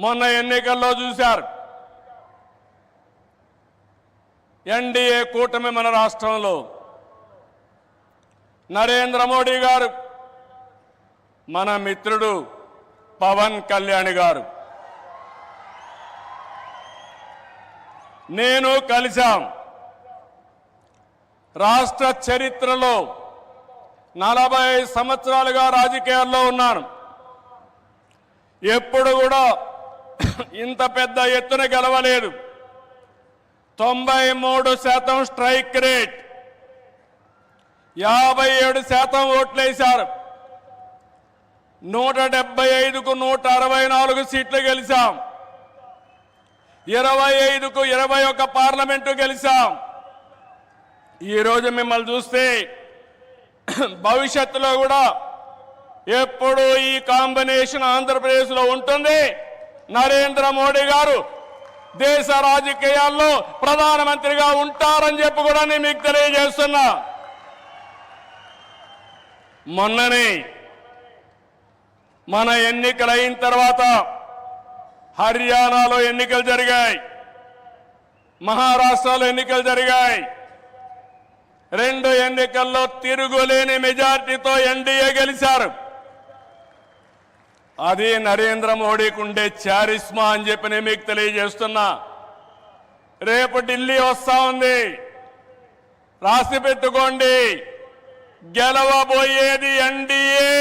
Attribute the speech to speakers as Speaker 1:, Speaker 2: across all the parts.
Speaker 1: మొన్న ఎన్నికల్లో చూశారు. ఎన్డీఏ కూటమి మన రాష్ట్రంలో నరేంద్ర మోడీ గారు, మన మిత్రుడు పవన్ కళ్యాణ్ గారు, నేను కలిశాం. రాష్ట్ర చరిత్రలో 40 సంవత్సరాలుగా రాజకీయాల్లో ఉన్నాను. ఎప్పుడు కూడా ఇంత పెద్ద ఎత్తున గెలవలేదు. 93% స్ట్రైక్ రేట్, 57% ఓట్లేశారు. 175కు 164 సీట్లు గెలిచాం. 25కు 21 పార్లమెంటు గెలిచాం. ఈరోజు మిమ్మల్ని చూస్తే భవిష్యత్తులో కూడా ఎప్పుడు ఈ కాంబినేషన్ ఆంధ్రప్రదేశ్లో ఉంటుంది. నరేంద్ర మోడీ గారు దేశ రాజకీయాల్లో ప్రధానమంత్రిగా ఉంటారని చెప్పి కూడా నేను మీకు తెలియజేస్తున్నా. మొన్ననే మన ఎన్నికలు అయిన తర్వాత హర్యానాలో ఎన్నికలు జరిగాయి, మహారాష్ట్రలో ఎన్నికలు జరిగాయి. 2 ఎన్నికల్లో తిరుగులేని మెజార్టీతో ఎన్డీఏ గెలిచారు. అది నరేంద్ర మోడీకి ఉండే చారిస్మా అని చెప్పి నేను మీకు తెలియజేస్తున్నా. రేపు ఢిల్లీ వస్తా ఉంది, రాసి పెట్టుకోండి. గెలవబోయేది ఎన్డీఏ.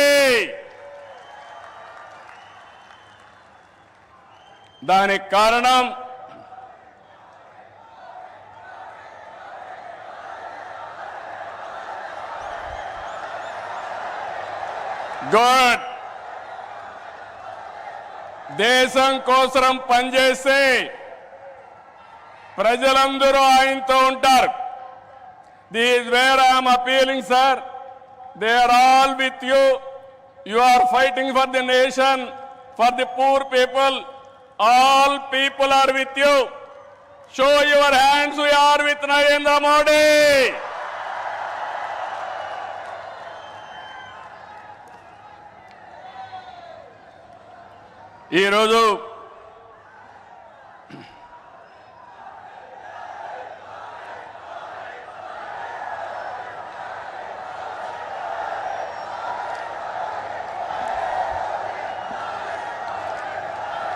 Speaker 1: దానికి కారణం గుడ్, దేశం కోసం పనిచేస్తే ప్రజలందరూ ఆయనతో ఉంటారు. This where I'm appealing sir, they are all with you. You are fighting for the nation, for the poor people. All people are with you. Show your hands. We are with Narendra Modi. ఈ రోజు